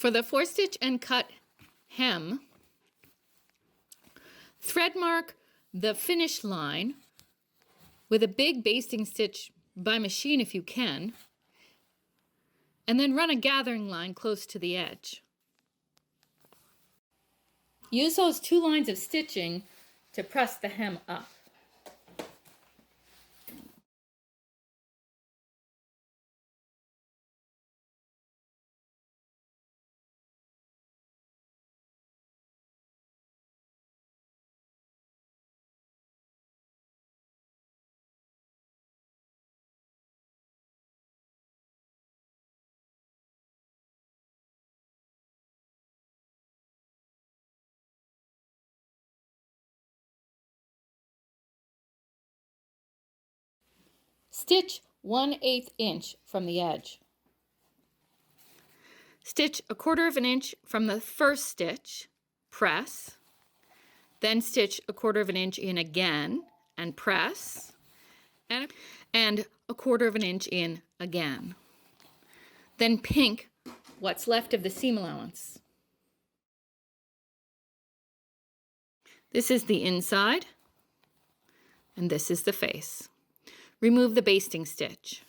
For the 4-stitch and cut hem, thread mark the finish line with a big basting stitch by machine if you can, and then run a gathering line close to the edge. Use those 2 lines of stitching to press the hem up. Stitch 1/8 inch from the edge. Stitch 1/4 inch from the first stitch, press, then stitch 1/4 inch in again and press, and 1/4 inch in again. Then pink what's left of the seam allowance. This is the inside, and this is the face. Remove the basting stitch.